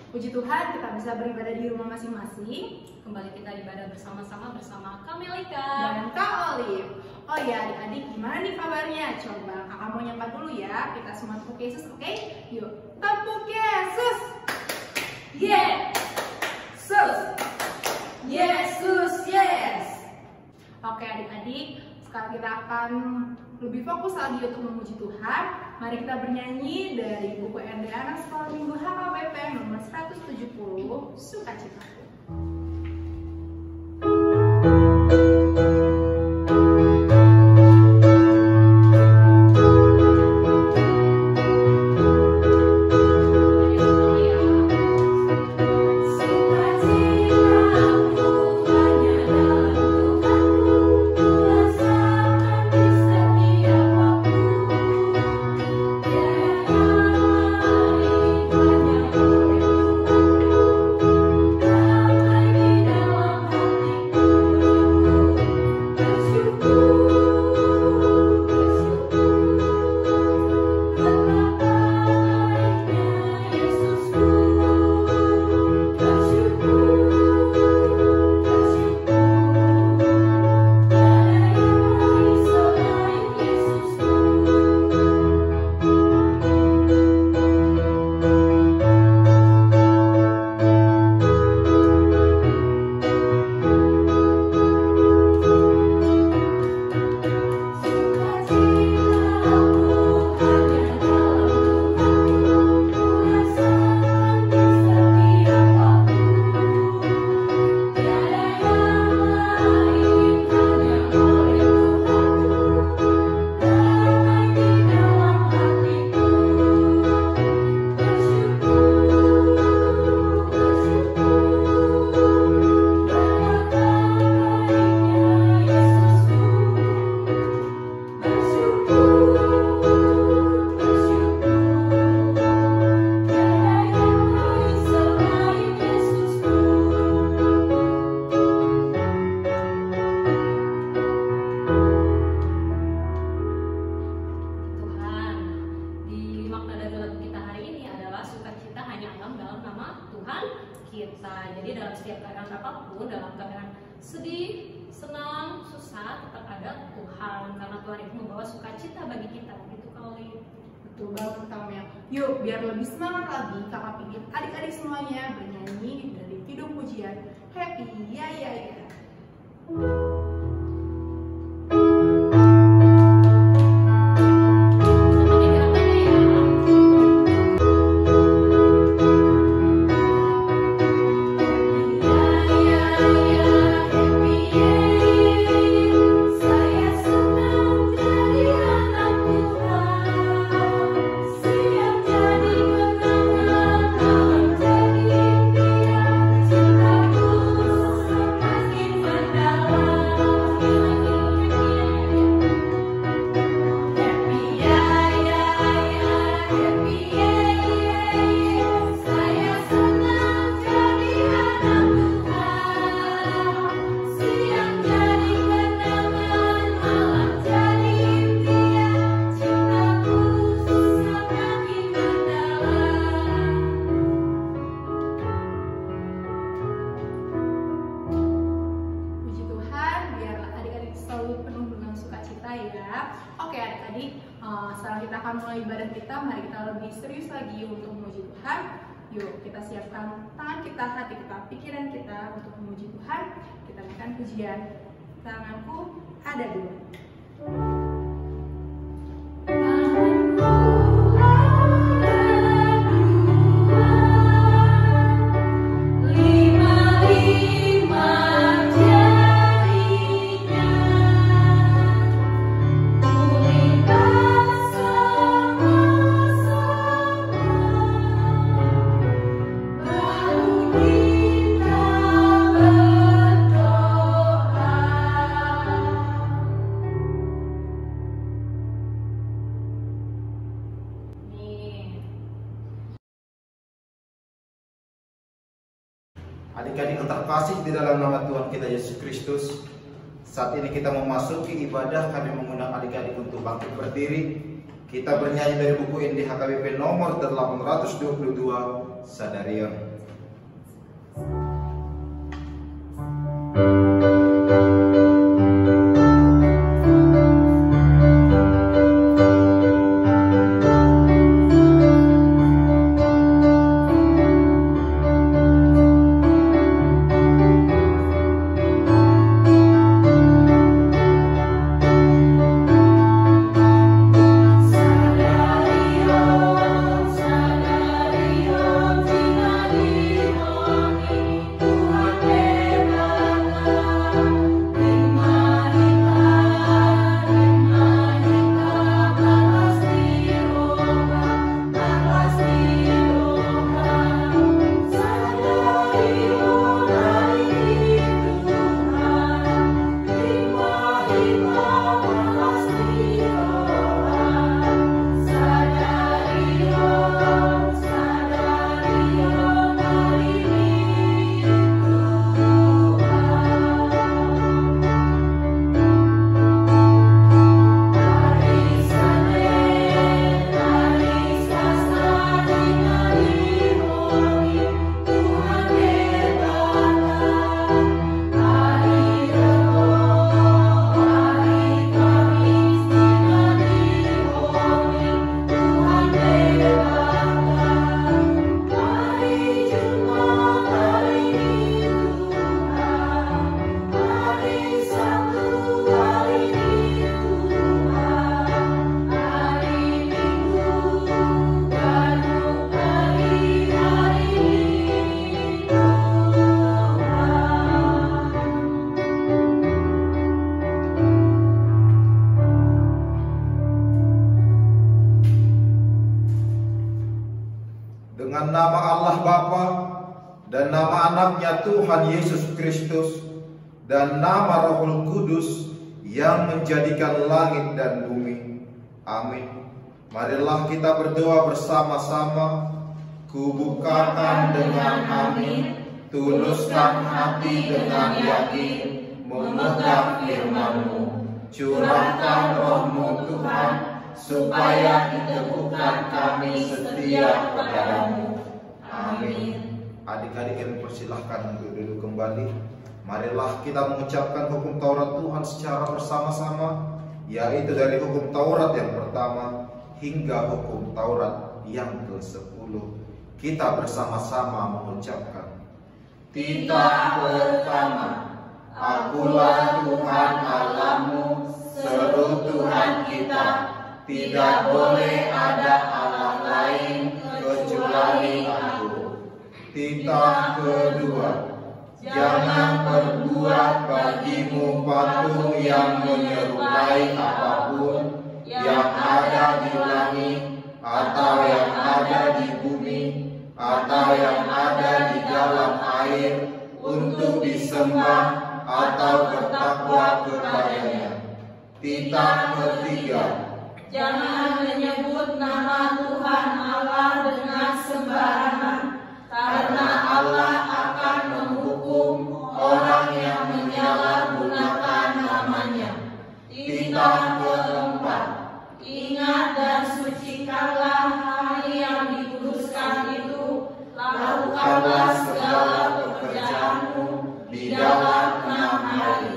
Puji Tuhan kita bisa beribadah di rumah masing-masing. Kembali kita ibadah bersama-sama bersama Kak Melika Dan Kak Olive. Oh ya adik-adik, gimana nih kabarnya? Coba kakak mau nyapa dulu ya. Kita semua tepuk Yesus, oke? Yuk, tepuk Yesus. Yesus. Yesus, yes. Oke adik-adik, sekarang kita akan lebih fokus lagi untuk memuji Tuhan. Mari kita bernyanyi dari buku ND Anak Sekolah Minggu HKBP nomor 170, Sukacitaku. Jadi dalam setiap keadaan apapun, dalam keadaan sedih, senang, susah, tetap ada Tuhan. Karena Tuhan itu membawa sukacita bagi kita. Gitu kali. Betul banget kamu ya. Yuk, biar lebih semangat lagi, kakak pikir adik-adik semuanya bernyanyi dari Kidung Pujian Happy Ya Ya Ya. Setelah kita akan mulai ibadah kita, mari kita lebih serius lagi untuk memuji Tuhan. Yuk, kita siapkan tangan kita, hati kita, pikiran kita untuk memuji Tuhan. Kita naikkan pujian. Tanganku ada dua. Adik-adik yang terkasih di dalam nama Tuhan kita Yesus Kristus, saat ini kita memasuki ibadah. Kami mengundang adik-adik untuk bangkit berdiri. Kita bernyanyi dari buku Indi HKBP nomor 822, Sadarion. Dengan nama Allah Bapa dan nama anaknya Tuhan Yesus Kristus dan nama Roh Kudus yang menjadikan langit dan bumi. Amin. Marilah kita berdoa bersama-sama. Kubukakan dengan amin, tuluskan hati dengan yakin, memegang firman-Mu. Curahkan Roh-Mu Tuhan, supaya diteguhkan kami setia padamu. Amin. Adik-adik yang persilahkan untuk duduk kembali. Marilah kita mengucapkan hukum Taurat Tuhan secara bersama-sama, yaitu dari hukum Taurat yang pertama hingga hukum Taurat yang ke-10. Kita bersama-sama mengucapkan. Titah pertama, Akulah Tuhan Allahmu, seru Tuhan kita. Tidak boleh ada Allah lain kecuali Aku. Titah kedua, jangan perbuat bagimu patung yang menyerupai apapun yang ada di langit, atau yang ada di bumi, atau yang ada di dalam air, untuk disembah atau bertakwa kepadanya. Titah ketiga, jangan menyebut nama Tuhan Allah dengan sembarangan, karena Allah akan menghukum orang yang menyalahgunakan namanya. Titah keempat, ingat dan sucikanlah hari yang dikuduskan itu, lakukanlah segala pekerjaanmu di dalam 6 hari.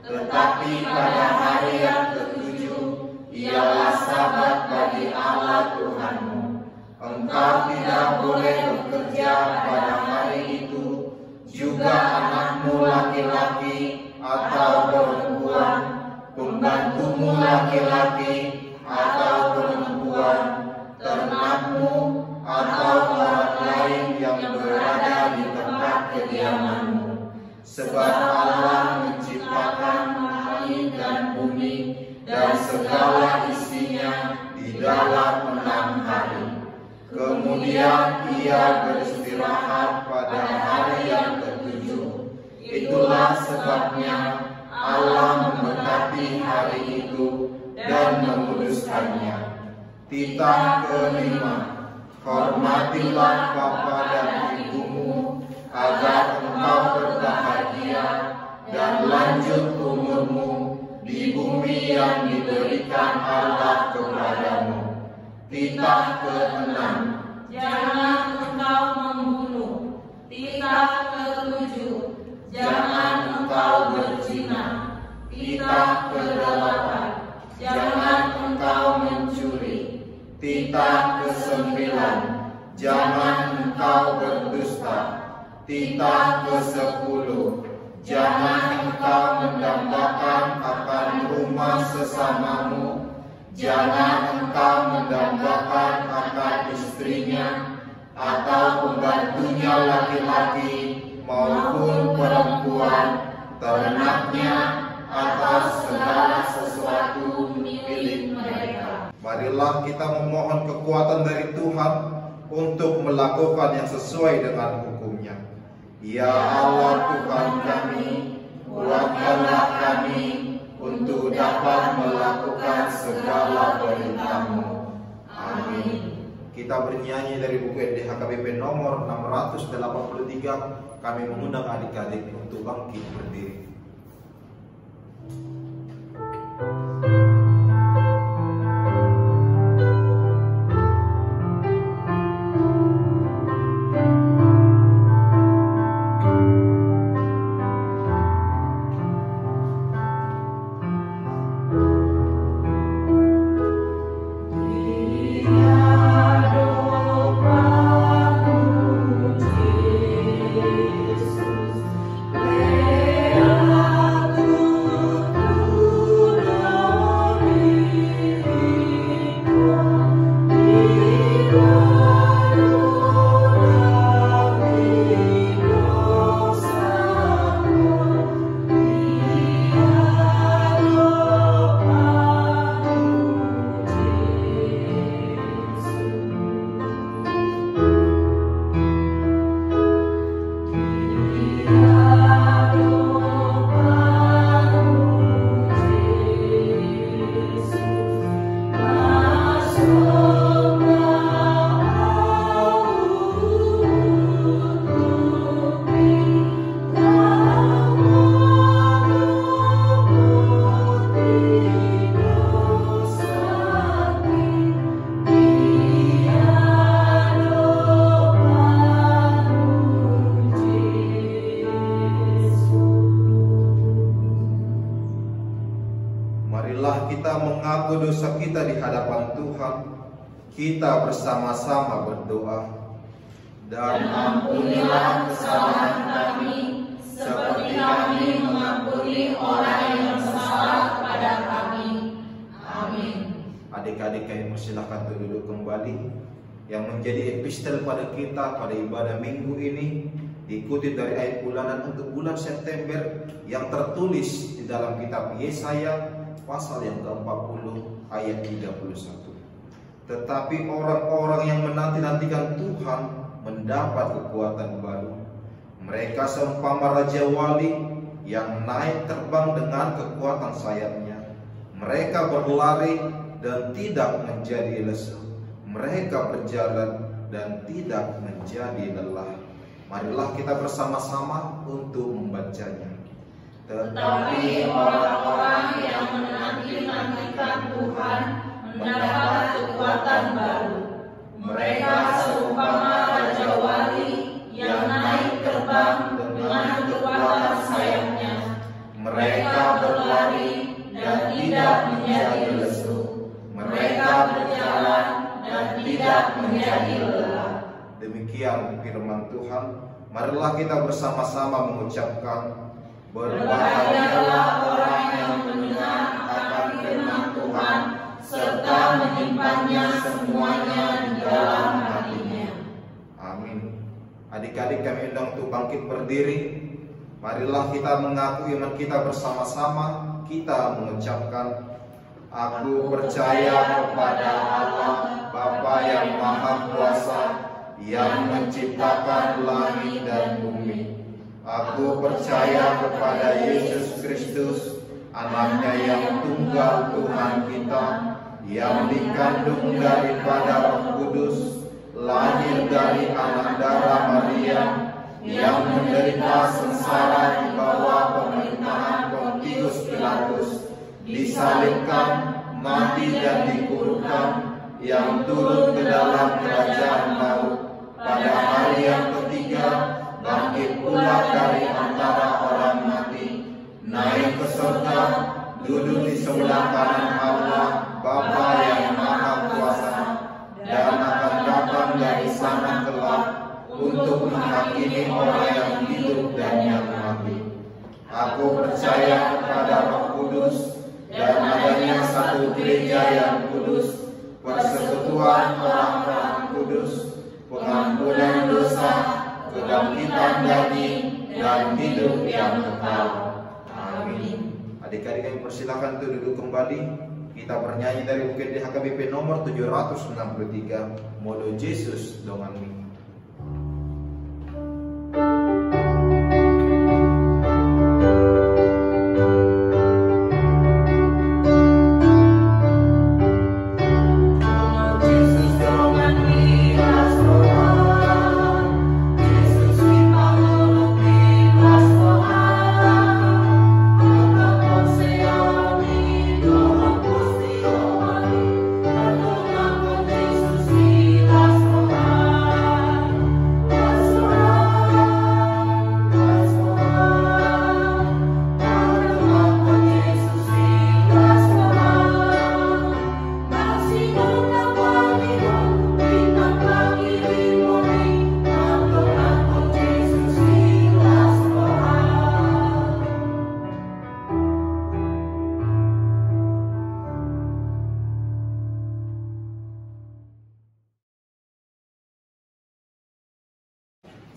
Tetapi pada hari yang ke-7 ialah Sabat bagi Allah Tuhanmu. Engkau tidak boleh bekerja pada hari itu, juga anakmu laki-laki atau perempuan, pembantumu laki-laki atau perempuan, ternakmu atau orang lain yang berada di tempat kediamanmu. Sebab Allah menciptakan langit dan bumi dan segala isinya di dalam 6 hari. Kemudian Ia beristirahat pada hari yang ke-7. Itulah sebabnya Allah memberkati hari itu dan menguduskannya. Titah kelima, hormatilah bapa dan ibumu, agar engkau berbahagia dan lanjut umurmu di bumi yang diberikan Allah kepadamu. Titah ke-6, jangan engkau membunuh. Titah ke-7, jangan engkau berzina. Titah ke-8, jangan engkau mencuri. Titah ke-9, jangan engkau berdusta. Titah ke-10, jangan engkau mendambakan akan rumah sesamamu. Jangan engkau mendambakan akan istrinya atau pembantunya laki-laki maupun perempuan, ternaknya, atas segala sesuatu milik mereka. Marilah kita memohon kekuatan dari Tuhan untuk melakukan yang sesuai dengan hukum-Nya. Ya Allah Tuhan kami, kuatkanlah kami untuk dapat melakukan segala perintah-Mu. Amin. Kita bernyanyi dari buku NDHKBP nomor 683. Kami mengundang adik-adik untuk bangkit berdiri. Marilah kita mengaku dosa kita di hadapan Tuhan. Kita bersama-sama berdoa. Dan ampunilah kesalahan kami, seperti kami mengampuni orang yang bersalah kepada kami. Amin. Adik-adik kami persilahkan untuk duduk kembali. Yang menjadi epistel pada kita pada ibadah minggu ini diikuti dari ayat bulanan untuk bulan September yang tertulis di dalam kitab Yesaya pasal yang ke-40 ayat 31. Tetapi orang-orang yang menanti-nantikan Tuhan mendapat kekuatan baru. Mereka seumpama raja wali yang naik terbang dengan kekuatan sayapnya. Mereka berlari dan tidak menjadi lesu. Mereka berjalan dan tidak menjadi lelah. Marilah kita bersama-sama untuk membacanya. Tetapi orang-orang yang menanti-nantikan Tuhan mendapat kekuatan baru. Mereka seumpama raja wali yang naik terbang dengan kekuatan sayapnya. Mereka berlari dan tidak menjadi lesu. Mereka berjalan dan tidak menjadi lelah. Demikian firman Tuhan. Marilah kita bersama-sama mengucapkan, berbahagialah orang yang mendengar akan firman Tuhan serta menyimpannya semuanya di dalam hatinya. Amin. Adik-adik kami undang untuk bangkit berdiri. Marilah kita mengaku iman kita bersama-sama. Kita mengucapkan, aku percaya kepada Allah Bapa yang Maha Kuasa, yang menciptakan langit dan bumi. Aku percaya kepada Yesus Kristus, anaknya yang tunggal Tuhan kita, yang dikandung daripada Roh Kudus, lahir dari anak darah Maria, yang menderita sengsara di bawah pemerintahan Pontius Pilatus, disalibkan, mati dan dikuburkan, yang turun ke dalam kerajaan maut. Pada hari yang ketiga bangkit pula dari antara orang mati, naik ke surga, duduk di sebelah kanan Allah Bapa yang Maha Kuasa, dan akan datang dari sana kelak untuk menghakimi orang yang hidup dan yang mati. Aku percaya kepada Roh Kudus dan adanya satu gereja yang kudus, persekutuan orang-orang kudus, pengampunan dosa, kebangkitan daging, dan hidup yang kekal. Amin. Adik-adik kami persilakan untuk duduk kembali. Kita bernyanyi dari UKD HKBP nomor 763, Modo Yesus Dongan Mi.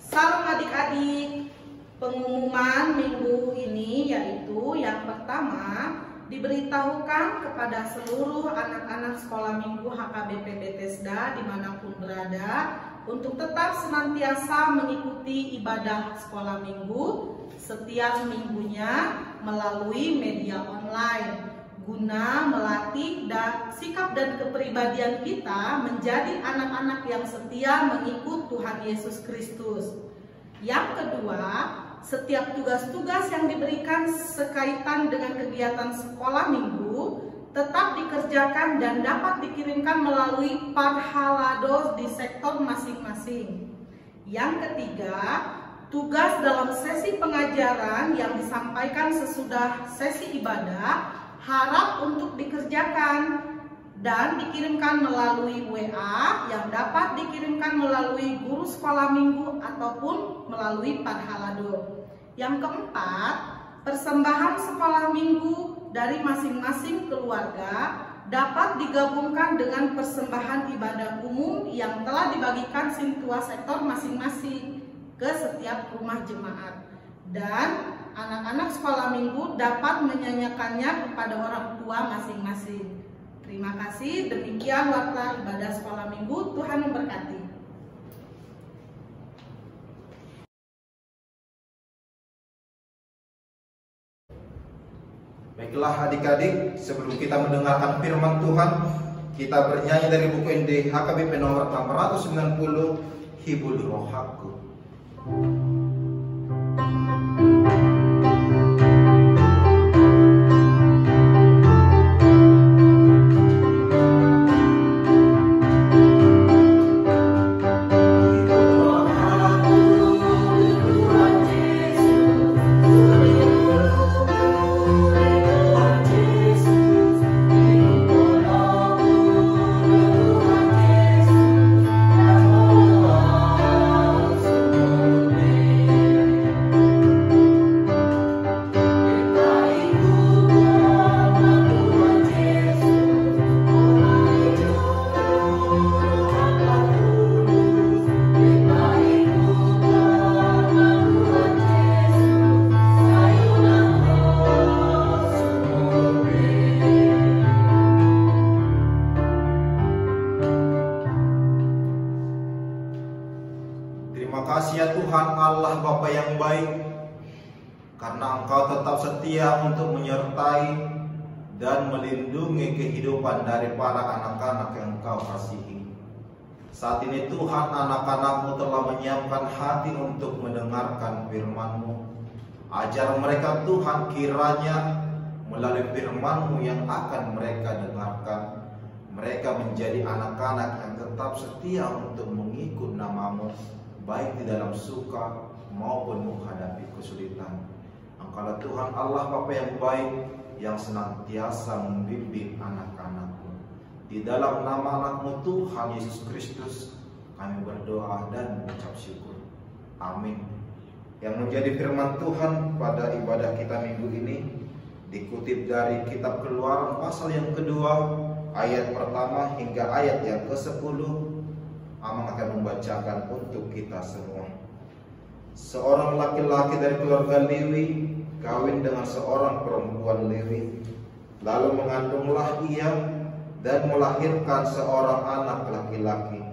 Salam adik-adik, pengumuman minggu ini yaitu yang pertama diberitahukan kepada seluruh anak-anak sekolah minggu HKBP Bethesda dimanapun berada untuk tetap senantiasa mengikuti ibadah sekolah minggu setiap minggunya melalui media online guna melatih sikap dan kepribadian kita menjadi anak-anak yang setia mengikut Tuhan Yesus Kristus. Yang kedua, setiap tugas-tugas yang diberikan sekaitan dengan kegiatan sekolah minggu tetap dikerjakan dan dapat dikirimkan melalui Parhalado di sektor masing-masing. Yang ketiga, tugas dalam sesi pengajaran yang disampaikan sesudah sesi ibadah harap untuk dikerjakan dan dikirimkan melalui WA yang dapat dikirimkan melalui guru sekolah minggu ataupun melalui Parhalado. Yang keempat, persembahan sekolah minggu dari masing-masing keluarga dapat digabungkan dengan persembahan ibadah umum yang telah dibagikan sintua sektor masing-masing ke setiap rumah jemaat. Dan anak-anak sekolah minggu dapat menyanyikannya kepada orang tua masing-masing. Terima kasih, demikian warta ibadah sekolah minggu. Tuhan memberkati. Baiklah adik-adik, sebelum kita mendengarkan firman Tuhan, kita bernyanyi dari buku ND HKBP nomor 690, Hibur Rohaku. kasih ya Tuhan Allah Bapa yang baik, karena Engkau tetap setia untuk menyertai dan melindungi kehidupan dari para anak-anak yang Engkau kasihi. Saat ini Tuhan, anak-anak-Mu telah menyiapkan hati untuk mendengarkan firman-Mu. Ajar mereka Tuhan, kiranya melalui firman-Mu yang akan mereka dengarkan, mereka menjadi anak-anak yang tetap setia untuk mengikut nama-Mu, baik di dalam suka maupun menghadapi kesulitan. Engkaulah Tuhan Allah Bapa yang baik, yang senantiasa membimbing anak-anak-Mu. Di dalam nama anak-Mu Tuhan Yesus Kristus, kami berdoa dan mengucap syukur. Amin. Yang menjadi firman Tuhan pada ibadah kita minggu ini dikutip dari kitab Keluaran pasal yang kedua, ayat pertama hingga ayat yang ke-10. Amang akan membacakan untuk kita semua. Seorang laki-laki dari keluarga Lewi kawin dengan seorang perempuan Lewi, lalu mengandunglah ia dan melahirkan seorang anak laki-laki.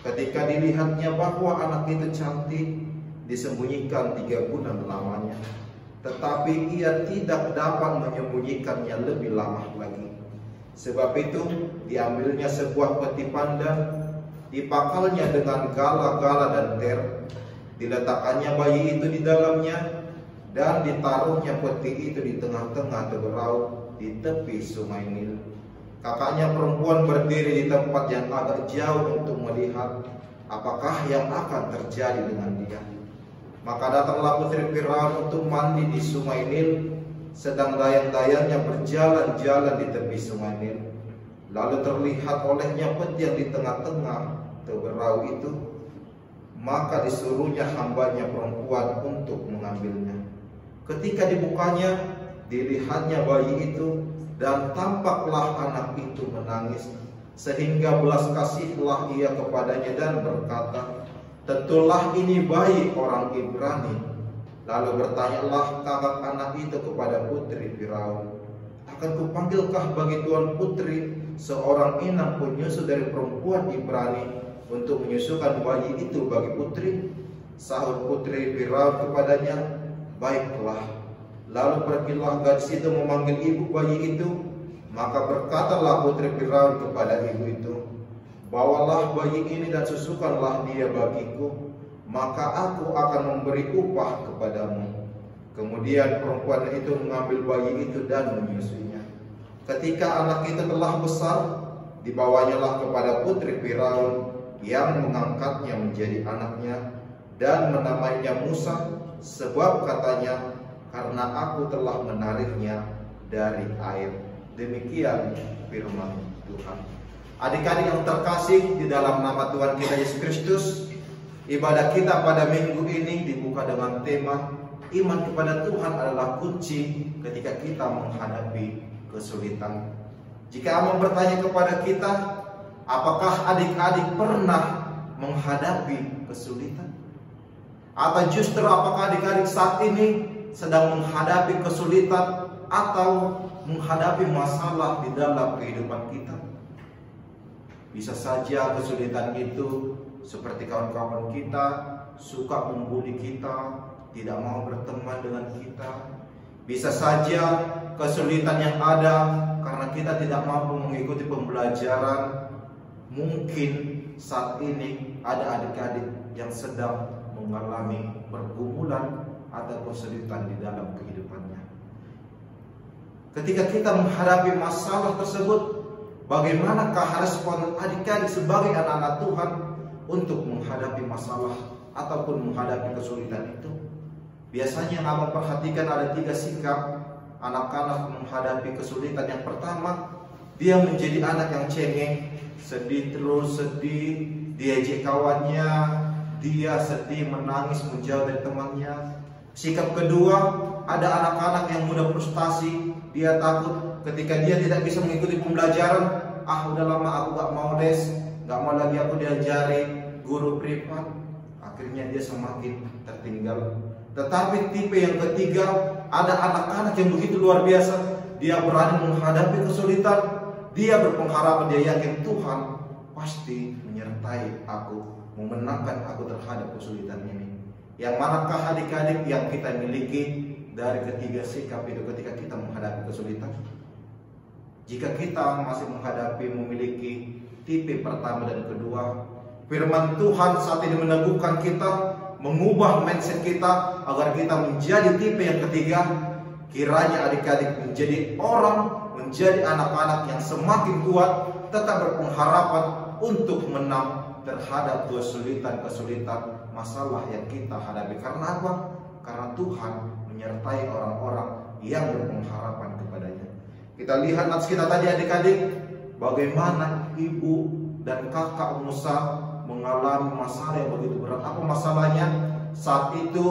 Ketika dilihatnya bahwa anak itu cantik, disembunyikan 3 bulan lamanya. Tetapi ia tidak dapat menyembunyikannya lebih lama lagi. Sebab itu diambilnya sebuah peti pandan, dipakalnya dengan gala-gala dan ter, diletakkannya bayi itu di dalamnya, dan ditaruhnya peti itu di tengah-tengah teberau di tepi sungai Nil. Kakaknya perempuan berdiri di tempat yang agak jauh untuk melihat apakah yang akan terjadi dengan dia. Maka datanglah putri Firaun untuk mandi di sungai Nil, sedang dayang-dayangnya berjalan-jalan di tepi sungai Nil. Lalu terlihat olehnya peti yang di tengah-tengah teberau itu, maka disuruhnya hambanya perempuan untuk mengambilnya. Ketika dibukanya, dilihatnya bayi itu, dan tampaklah anak itu menangis, sehingga belas kasihlah ia kepadanya dan berkata, "Tentulah ini bayi orang Ibrani." Lalu bertanyalah kakak anak itu kepada putri Firaun, "Akan kupanggilkah bagi tuan putri seorang inang penyusu dari perempuan Ibrani untuk menyusukan bayi itu bagi putri?" Sahut putri Firaun kepadanya, "Baiklah." Lalu pergilah gadis itu memanggil ibu bayi itu. Maka berkatalah putri Firaun kepada ibu itu, "Bawalah bayi ini dan susukanlah dia bagiku, maka aku akan memberi upah kepadamu." Kemudian perempuan itu mengambil bayi itu dan menyusuinya. Ketika anak itu telah besar, dibawanyalah kepada putri Firaun, yang mengangkatnya menjadi anaknya dan menamainya Musa, sebab katanya, "Karena aku telah menariknya dari air." Demikian firman Tuhan. Adik-adik yang terkasih di dalam nama Tuhan kita Yesus Kristus, ibadah kita pada minggu ini dibuka dengan tema iman kepada Tuhan adalah kunci ketika kita menghadapi kesulitan. Jika Amang bertanya kepada kita, apakah adik-adik pernah menghadapi kesulitan? Atau justru apakah adik-adik saat ini sedang menghadapi kesulitan atau menghadapi masalah di dalam kehidupan kita? Bisa saja kesulitan itu seperti kawan-kawan kita suka membuli kita, tidak mau berteman dengan kita. Bisa saja kesulitan yang ada karena kita tidak mampu mengikuti pembelajaran. Mungkin saat ini ada adik-adik yang sedang mengalami pergumulan atau kesulitan di dalam kehidupannya. Ketika kita menghadapi masalah tersebut, bagaimanakah respon adik-adik sebagai anak-anak Tuhan untuk menghadapi masalah ataupun menghadapi kesulitan itu? Biasanya yang Abang perhatikan ada 3 sikap anak-anak menghadapi kesulitan. Yang pertama, dia menjadi anak yang cengeng, sedih terus sedih, diejek kawannya, dia sedih menangis menjauh dari temannya. Sikap kedua, ada anak-anak yang mudah frustasi, dia takut ketika dia tidak bisa mengikuti pembelajaran. Udah lama aku gak mau les, gak mau lagi aku diajari guru privat. Akhirnya dia semakin tertinggal. Tetapi tipe yang ketiga, ada anak-anak yang begitu luar biasa. Dia berani menghadapi kesulitan. Dia berpengharapan, dia yakin Tuhan pasti menyertai aku, memenangkan aku terhadap kesulitan ini. Yang manakah adik-adik yang kita miliki dari ketiga sikap itu ketika kita menghadapi kesulitan? Jika kita masih memiliki tipe pertama dan kedua, firman Tuhan saat ini meneguhkan kita, mengubah mindset kita agar kita menjadi tipe yang ketiga. Kiranya adik-adik menjadi orang, menjadi anak-anak yang semakin kuat tetap berpengharapan untuk menang terhadap kesulitan-kesulitan masalah yang kita hadapi. Karena apa? Karena Tuhan menyertai orang-orang yang berpengharapan kepadanya. Kita lihat nats kita tadi adik-adik, bagaimana ibu dan kakak Musa mengalami masalah yang begitu berat. Apa masalahnya? Saat itu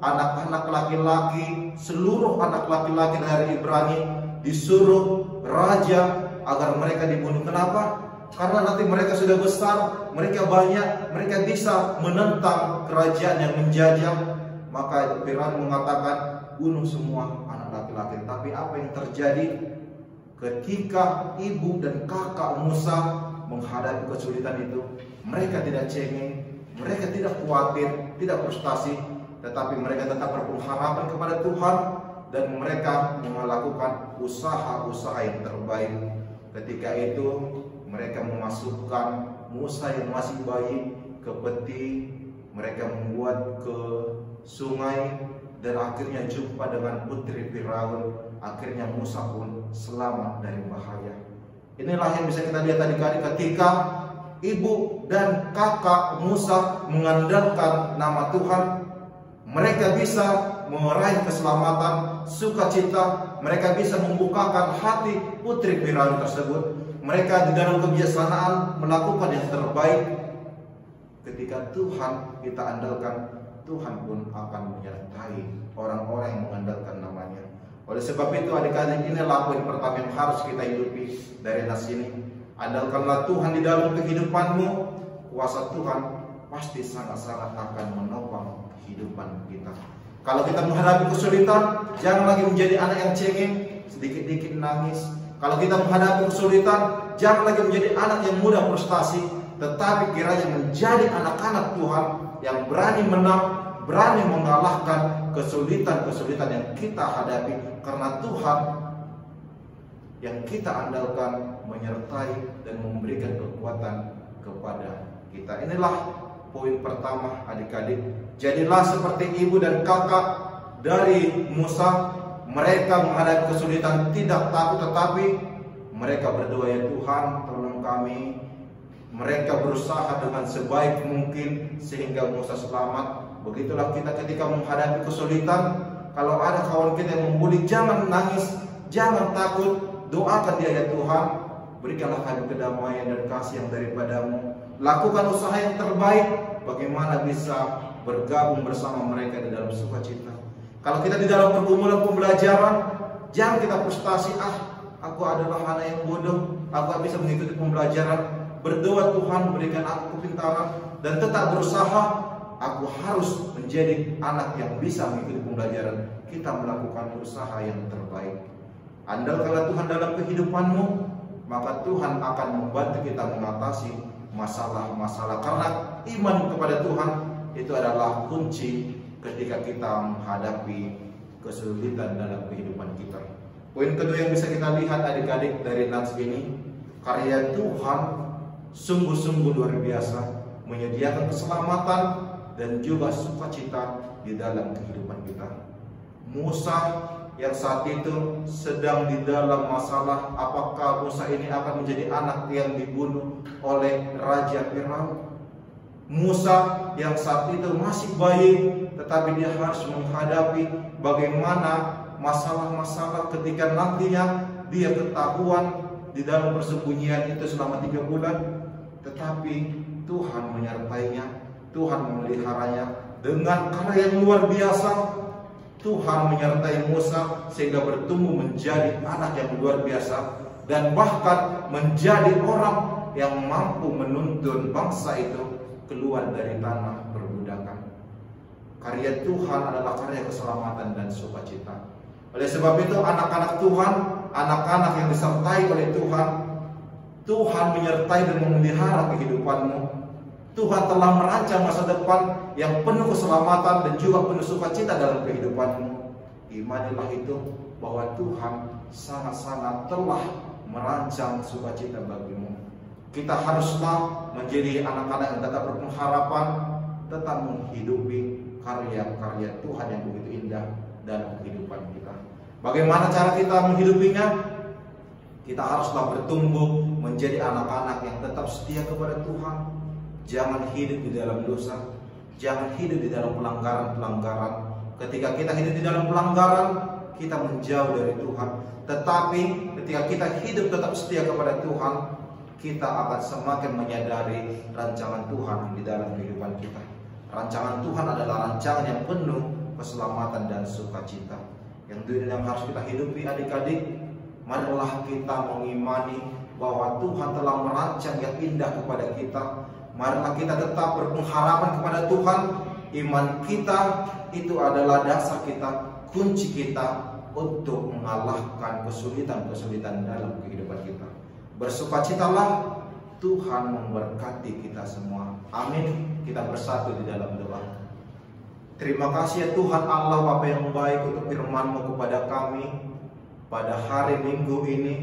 anak-anak laki-laki, seluruh anak laki-laki dari Ibrani disuruh raja agar mereka dibunuh. Kenapa? Karena nanti mereka sudah besar, mereka banyak, mereka bisa menentang kerajaan yang menjajah. Maka Firaun mengatakan bunuh semua anak laki-laki. Tapi apa yang terjadi ketika ibu dan kakak Musa menghadapi kesulitan itu? Mereka tidak cengeng, mereka tidak khawatir, tidak frustasi, tetapi mereka tetap berpengharapan kepada Tuhan dan mereka melakukan usaha-usaha yang terbaik. Ketika itu mereka memasukkan Musa yang masih bayi ke peti, mereka membuat ke sungai dan akhirnya jumpa dengan putri Firaun. Akhirnya Musa pun selamat dari bahaya. Inilah yang bisa kita lihat adik-adik, ketika ibu dan kakak Musa mengandalkan nama Tuhan, mereka bisa meraih keselamatan, sukacita. Mereka bisa membukakan hati putri Firaun tersebut. Mereka di dalam kebiasaan melakukan yang terbaik. Ketika Tuhan kita andalkan, Tuhan pun akan menyertai orang-orang yang mengandalkan namanya. Oleh sebab itu adik-adik, inilah poin pertama yang harus kita hidupi dari nas ini. Andalkanlah Tuhan di dalam kehidupanmu. Kuasa Tuhan pasti sangat-sangat akan menopang kehidupan kita. Kalau kita menghadapi kesulitan, jangan lagi menjadi anak yang cengeng, sedikit-dikit nangis. Kalau kita menghadapi kesulitan, jangan lagi menjadi anak yang mudah frustasi, tetapi kiranya menjadi anak-anak Tuhan yang berani menang, berani mengalahkan kesulitan-kesulitan yang kita hadapi. Karena Tuhan yang kita andalkan menyertai dan memberikan kekuatan kepada kita. Inilah poin pertama adik-adik. Jadilah seperti ibu dan kakak dari Musa. Mereka menghadapi kesulitan tidak takut, tetapi mereka berdoa, ya Tuhan tolong kami. Mereka berusaha dengan sebaik mungkin sehingga Musa selamat. Begitulah kita ketika menghadapi kesulitan. Kalau ada kawan kita yang membuli, jangan nangis, jangan takut. Doakan dia, ya Tuhan, berikanlah kami kedamaian dan kasih yang daripadamu. Lakukan usaha yang terbaik bagaimana bisa bergabung bersama mereka di dalam sukacita. Kalau kita di dalam pergumulan pembelajaran, jangan kita frustasi, aku adalah anak yang bodoh, aku tak bisa mengikuti pembelajaran. Berdoa, Tuhan berikan aku kepintaran, dan tetap berusaha, aku harus menjadi anak yang bisa mengikuti pembelajaran. Kita melakukan usaha yang terbaik. Andalkanlah Tuhan dalam kehidupanmu, maka Tuhan akan membantu kita mengatasi masalah-masalah. Karena iman kepada Tuhan itu adalah kunci ketika kita menghadapi kesulitan dalam kehidupan kita. Poin kedua yang bisa kita lihat adik-adik dari nats ini, karya Tuhan sungguh-sungguh luar biasa, menyediakan keselamatan dan juga sukacita di dalam kehidupan kita. Musa yang saat itu sedang di dalam masalah, apakah Musa ini akan menjadi anak yang dibunuh oleh Raja Firaun? Musa yang saat itu masih bayi, tetapi dia harus menghadapi bagaimana masalah-masalah ketika nantinya dia ketahuan di dalam persembunyian itu selama 3 bulan. Tetapi Tuhan menyertainya, Tuhan memeliharanya dengan karya yang luar biasa. Tuhan menyertai Musa sehingga bertumbuh menjadi anak yang luar biasa, dan bahkan menjadi orang yang mampu menuntun bangsa itu keluar dari tanah perbudakan. Karya Tuhan adalah karya keselamatan dan sukacita. Oleh sebab itu anak-anak Tuhan, anak-anak yang disertai oleh Tuhan, Tuhan menyertai dan memelihara kehidupanmu. Tuhan telah merancang masa depan yang penuh keselamatan dan juga penuh sukacita dalam kehidupanmu. Imanilah itu bahwa Tuhan sangat-sangat telah merancang sukacita bagimu. Kita haruslah menjadi anak-anak yang tetap berpengharapan, tetap menghidupi karya-karya Tuhan yang begitu indah dalam kehidupan kita. Bagaimana cara kita menghidupinya? Kita haruslah bertumbuh menjadi anak-anak yang tetap setia kepada Tuhan. Jangan hidup di dalam dosa, jangan hidup di dalam pelanggaran-pelanggaran. Ketika kita hidup di dalam pelanggaran, kita menjauh dari Tuhan. Tetapi ketika kita hidup tetap setia kepada Tuhan, kita akan semakin menyadari rancangan Tuhan di dalam kehidupan kita. Rancangan Tuhan adalah rancangan yang penuh keselamatan dan sukacita. Yang harus kita hidupi adik-adik, marilah kita mengimani bahwa Tuhan telah merancang yang indah kepada kita. Marilah kita tetap berpengharapan kepada Tuhan. Iman kita itu adalah dasar kita, kunci kita untuk mengalahkan kesulitan-kesulitan dalam kehidupan kita. Bersukacitalah, Tuhan memberkati kita semua. Amin. Kita bersatu di dalam doa. Terima kasih ya Tuhan Allah Bapa yang baik untuk firman-Mu kepada kami pada hari Minggu ini,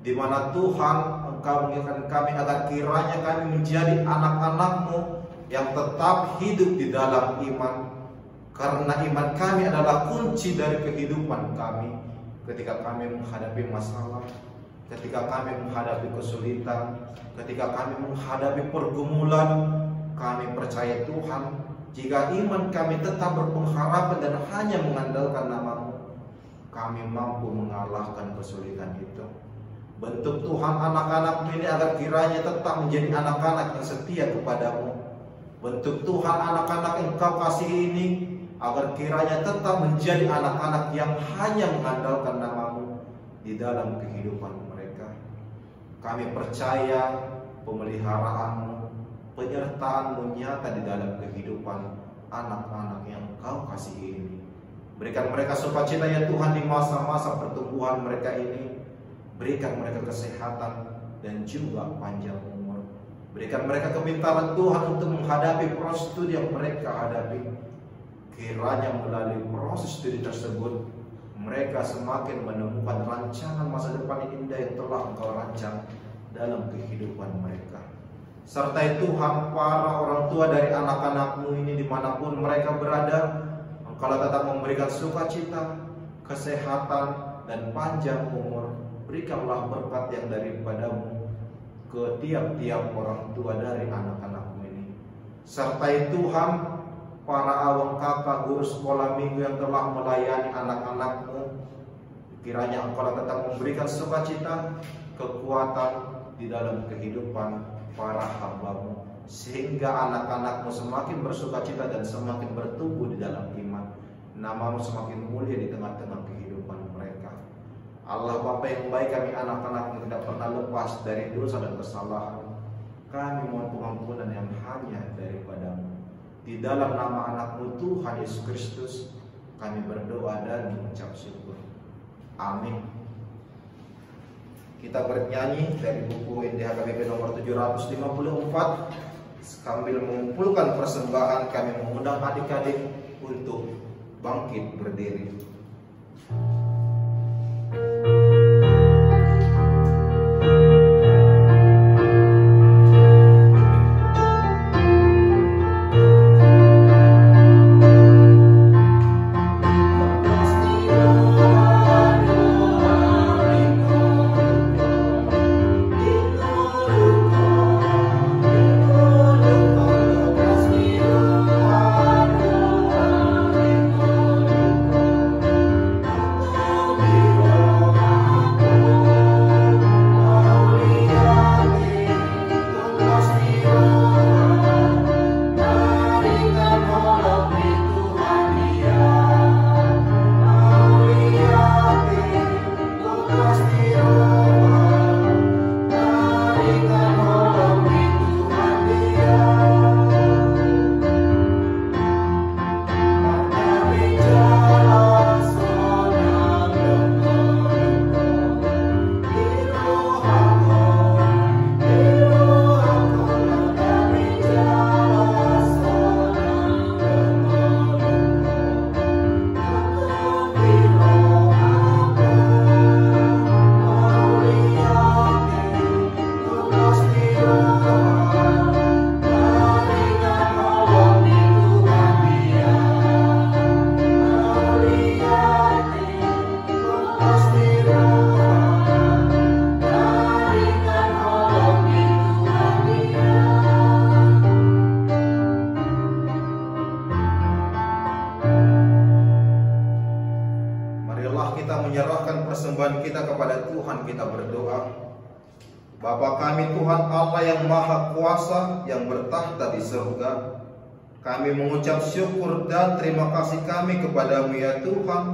di mana Tuhan Engkau mengingatkan kami agar kiranya kami menjadi anak-anak-Mu yang tetap hidup di dalam iman. Karena iman kami adalah kunci dari kehidupan kami. Ketika kami menghadapi masalah, ketika kami menghadapi kesulitan, ketika kami menghadapi pergumulan, kami percaya Tuhan, jika iman kami tetap berpengharapan dan hanya mengandalkan nama-Mu, kami mampu mengalahkan kesulitan itu. Bentuk Tuhan anak-anak ini agar kiranya tetap menjadi anak-anak yang setia kepadamu. Bentuk Tuhan anak-anak yang Kau kasih ini agar kiranya tetap menjadi anak-anak yang hanya mengandalkan nama-Mu di dalam kehidupan mereka. Kami percaya pemeliharaan-Mu, penyertaan-Mu nyata di dalam kehidupan anak-anak yang Kau kasih ini. Berikan mereka sukacita ya Tuhan di masa-masa pertumbuhan mereka ini. Berikan mereka kesehatan dan juga panjang umur. Berikan mereka kepintaran Tuhan untuk menghadapi proses studi yang mereka hadapi. Kiranya melalui proses studi tersebut, mereka semakin menemukan rancangan masa depan yang indah yang telah Engkau rancang dalam kehidupan mereka. Sertai Tuhan para orang tua dari anak-anak-Mu ini dimanapun mereka berada, Engkau tetap memberikan sukacita, kesehatan, dan panjang umur. Berikanlah berkat yang daripada-Mu ke tiap-tiap orang tua dari anak-anak-Mu ini. Sertai Tuhan para awang kakak guru sekolah minggu yang telah melayani anak-anak-Mu. Kiranya Engkau tetap memberikan sukacita, kekuatan di dalam kehidupan para hamba-Mu, sehingga anak-anak-Mu semakin bersukacita dan semakin bertumbuh di dalam iman. Nama-Mu semakin mulia di tengah-tengah kehidupan mereka. Allah Bapa yang baik, kami anak-anak yang tidak pernah lepas dari dosa dan kesalahan. Kami mohon pengampunan yang hanya daripada-Mu. Di dalam nama anak-Mu Tuhan Yesus Kristus, kami berdoa dan mengucap syukur. Amin. Kita bernyanyi dari buku NDHKBP nomor 754. Sambil mengumpulkan persembahan, kami mengundang adik-adik untuk bangkit berdiri. Oh persembahan kita kepada Tuhan, kita berdoa. Bapa kami Tuhan Allah yang Maha Kuasa, yang bertahta di surga, kami mengucap syukur dan terima kasih kami kepadamu ya Tuhan,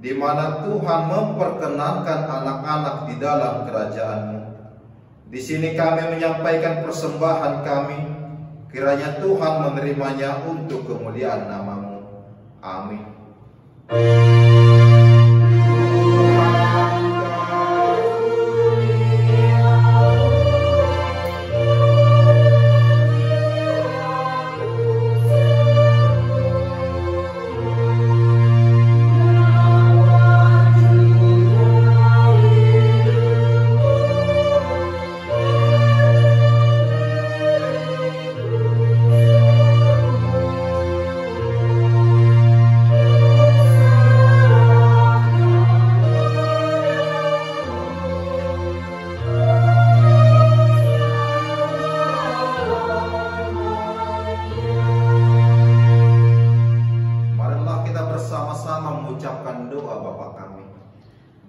di mana Tuhan memperkenankan anak-anak di dalam kerajaan-Mu. Di sini kami menyampaikan persembahan kami, kiranya Tuhan menerimanya untuk kemuliaan nama-Mu. Amin. Mengucapkan doa Bapa kami.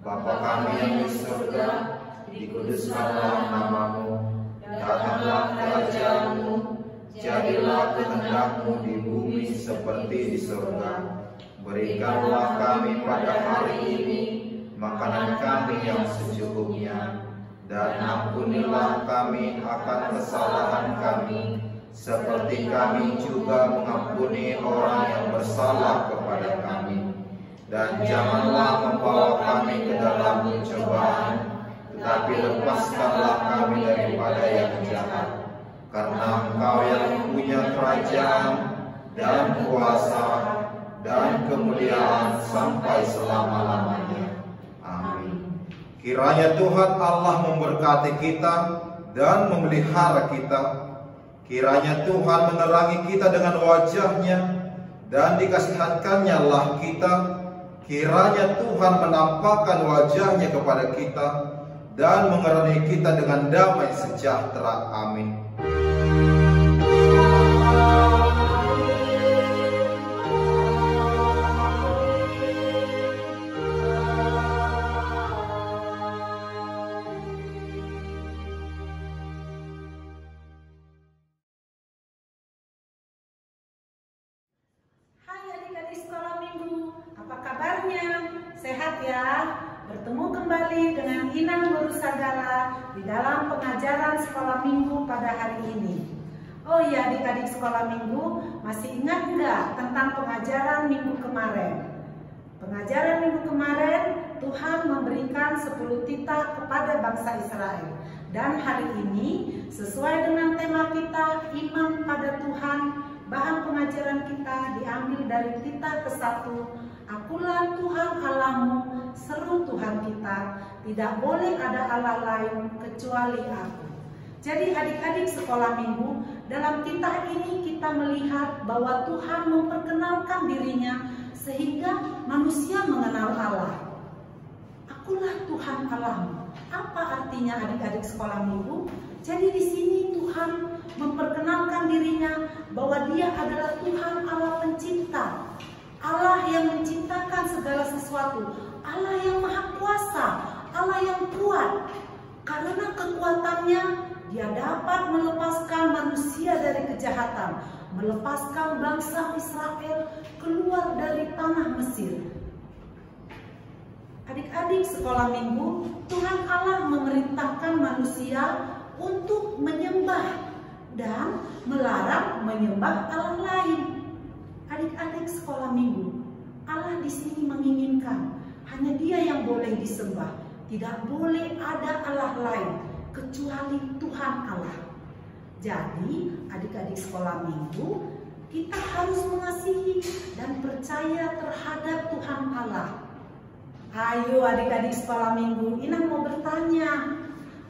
Bapa kami yang di surga, dikuduskanlah nama-Mu, datanglah kerajaan-Mu, jadilah kehendak-Mu di bumi seperti di surga. Berikanlah kami pada hari ini makanan kami yang secukupnya, dan ampunilah kami akan kesalahan kami, seperti kami juga mengampuni orang yang bersalah kepada kami. Dan janganlah membawa kami ke dalam pencobaan, tetapi lepaskanlah kami daripada yang jahat. Karena Engkau yang punya kerajaan dan kuasa dan kemuliaan sampai selama-lamanya. Amin. Kiranya Tuhan Allah memberkati kita dan memelihara kita. Kiranya Tuhan menerangi kita dengan wajah-Nya, dan dikasihankannya lah kita. Kiranya Tuhan menampakkan wajah-Nya kepada kita dan mengeranai kita dengan damai sejahtera. Amin. Apa kabarnya? Sehat ya? Bertemu kembali dengan Inang Guru Sagala di dalam pengajaran sekolah minggu pada hari ini. Oh iya, adik-adik sekolah minggu, masih ingat nggak tentang pengajaran minggu kemarin? Pengajaran minggu kemarin, Tuhan memberikan 10 titah kepada bangsa Israel. Dan hari ini, sesuai dengan tema kita, iman pada Tuhan, bahan pengajaran kita diambil dari titah ke-1. Akulah Tuhan Allahmu, seru Tuhan kita, tidak boleh ada Allah lain kecuali Aku. Jadi adik-adik sekolah minggu, dalam titah ini kita melihat bahwa Tuhan memperkenalkan dirinya sehingga manusia mengenal Allah. Akulah Tuhan Allahmu. Apa artinya adik-adik sekolah minggu? Jadi di sini Tuhan memperkenalkan dirinya bahwa Dia adalah Tuhan Allah pencipta. Allah yang menciptakan segala sesuatu, Allah yang maha kuasa, Allah yang kuat. Karena kekuatannya, Dia dapat melepaskan manusia dari kejahatan, melepaskan bangsa Israel keluar dari tanah Mesir. Adik-adik sekolah minggu, Tuhan Allah memerintahkan manusia untuk menyembah dan melarang menyembah Allah lain. Adik-adik sekolah minggu, Allah di sini menginginkan hanya Dia yang boleh disembah. Tidak boleh ada Allah lain kecuali Tuhan Allah. Jadi adik-adik sekolah minggu, kita harus mengasihi dan percaya terhadap Tuhan Allah. Ayo adik-adik sekolah minggu, Inang mau bertanya,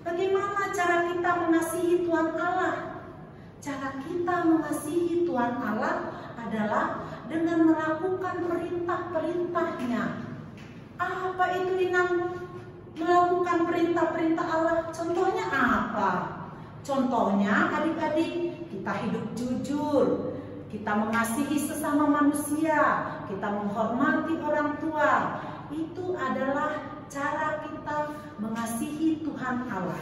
bagaimana cara kita mengasihi Tuhan Allah? Cara kita mengasihi Tuhan Allah adalah dengan melakukan perintah-perintahnya. Apa itu Inang? Melakukan perintah-perintah Allah, contohnya apa? Contohnya adik-adik, kita hidup jujur, kita mengasihi sesama manusia, kita menghormati orang tua. Itu adalah cara kita mengasihi Tuhan Allah.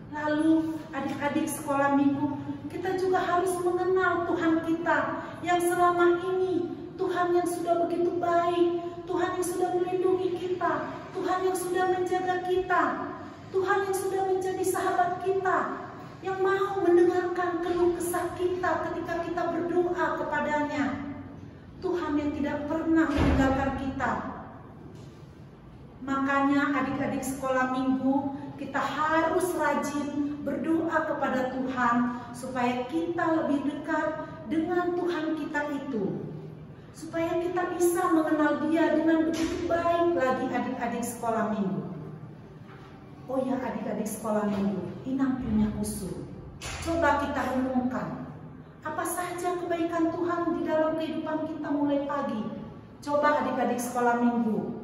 Lalu adik-adik sekolah minggu, kita juga harus mengenal Tuhan kita yang selama ini, Tuhan yang sudah begitu baik, Tuhan yang sudah melindungi kita, Tuhan yang sudah menjaga kita, Tuhan yang sudah menjadi sahabat kita, yang mau mendengarkan keluh kesah kita ketika kita berdoa kepadanya. Tuhan yang tidak pernah meninggalkan kita. Makanya adik-adik sekolah minggu, kita harus rajin berdoa kepada Tuhan supaya kita lebih dekat dengan Tuhan kita itu. Supaya kita bisa mengenal Dia dengan begitu baik lagi adik-adik sekolah minggu. Oh ya adik-adik sekolah minggu, Inang punya usul. Coba kita renungkan. Apa saja kebaikan Tuhan di dalam kehidupan kita mulai pagi. Coba adik-adik sekolah minggu.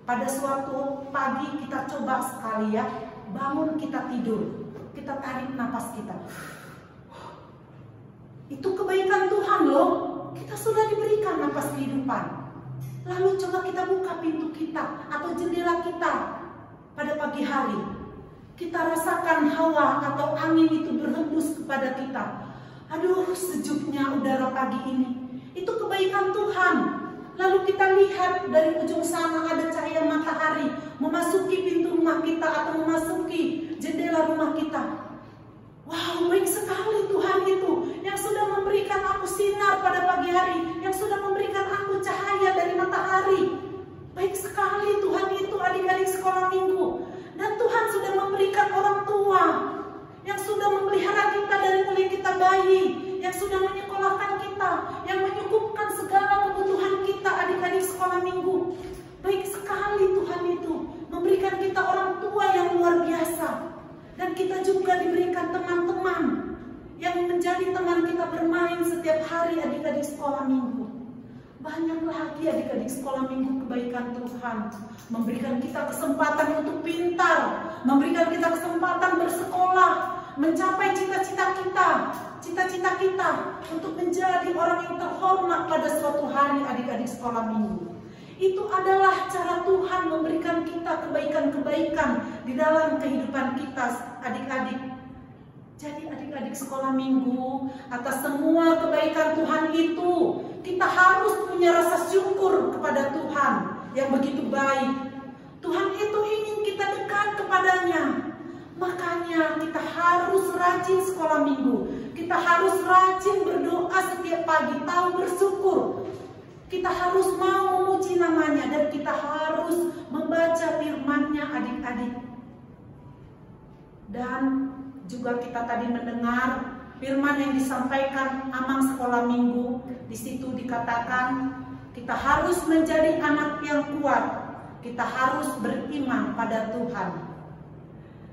Pada suatu pagi kita coba sekali ya, bangun kita tidur. Kita tarik napas kita. Itu kebaikan Tuhan loh. Kita sudah diberikan napas kehidupan. Lalu coba kita buka pintu kita atau jendela kita pada pagi hari. Kita rasakan hawa atau angin itu berhembus kepada kita. Aduh, sejuknya udara pagi ini. Itu kebaikan Tuhan. Lalu kita lihat dari ujung sana ada cahaya matahari memasuki pintu rumah kita atau memasuki jendela rumah kita. Wow, baik sekali Tuhan itu yang sudah memberikan aku sinar pada pagi hari, yang sudah memberikan aku cahaya dari matahari. Baik sekali Tuhan itu adik-adik sekolah minggu. Dan Tuhan sudah memberikan orang tua yang sudah memelihara kita dari mulai kita bayi, yang sudah menyekolahkan kita, yang menyukupkan segala kebutuhan kita adik-adik sekolah minggu. Baik sekali Tuhan itu memberikan kita orang tua yang luar biasa. Dan kita juga diberikan teman-teman yang menjadi teman kita bermain setiap hari adik-adik sekolah minggu. Banyak lagi adik-adik sekolah minggu kebaikan Tuhan. Memberikan kita kesempatan untuk pintar, memberikan kita kesempatan bersekolah, mencapai cita-cita kita untuk menjadi orang yang terhormat pada suatu hari adik-adik sekolah minggu. Itu adalah cara Tuhan memberikan kita kebaikan-kebaikan di dalam kehidupan kita adik-adik. Jadi adik-adik sekolah minggu, atas semua kebaikan Tuhan itu, kita harus punya rasa syukur kepada Tuhan yang begitu baik. Tuhan itu ingin kita dekat kepadanya. Makanya kita harus rajin sekolah minggu. Kita harus rajin berdoa setiap pagi, tahu bersyukur. Kita harus mau memuji namanya dan kita harus membaca firman-Nya adik-adik. Dan juga kita tadi mendengar firman yang disampaikan Amang sekolah minggu. Di situ dikatakan kita harus menjadi anak yang kuat. Kita harus beriman pada Tuhan.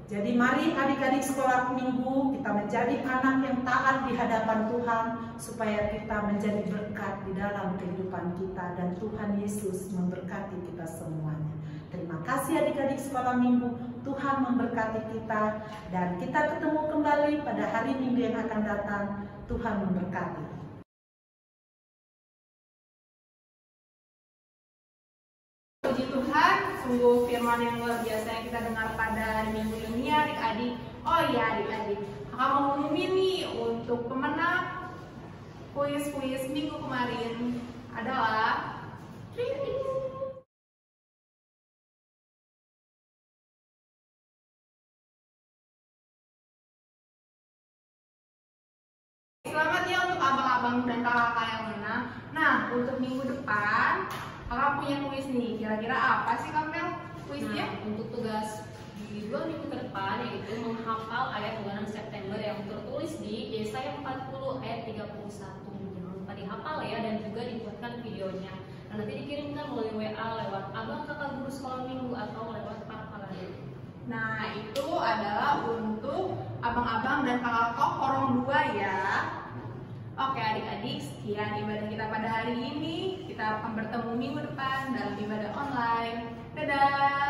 Jadi mari adik-adik sekolah minggu kita menjadi anak yang taat di hadapan Tuhan supaya kita menjadi berkat di dalam kehidupan kita dan Tuhan Yesus memberkati kita semuanya. Terima kasih adik-adik sekolah minggu, Tuhan memberkati kita dan kita ketemu kembali pada hari Minggu yang akan datang. Tuhan memberkati. Puji Tuhan, sungguh firman yang luar biasa yang kita dengar pada hari Minggu ini adik-adik. Oh iya adik-adik, kakak mau ngumumin nih untuk pemenang kuis minggu kemarin adalah selamat ya untuk abang-abang dan kakak-kakak yang menang. Nah, untuk minggu depan kakak punya kuis nih. Kira-kira apa sih Kamel kuisnya? Nah, untuk tugas di 2 minggu ke depan yaitu menghafal ayat bulan September yang tertulis di Yesaya 40 ayat 31. Jangan lupa dihafal ya dan juga dibuatkan videonya. Nah, nanti dikirimkan melalui WA lewat abang kakak guru sekolah minggu atau lewat Pak Radio. Nah, itu adalah untuk abang-abang dan kakak korong 2 ya. Oke adik-adik, sekian ibadah kita pada hari ini. Kita akan bertemu minggu depan dalam ibadah online. Dadah!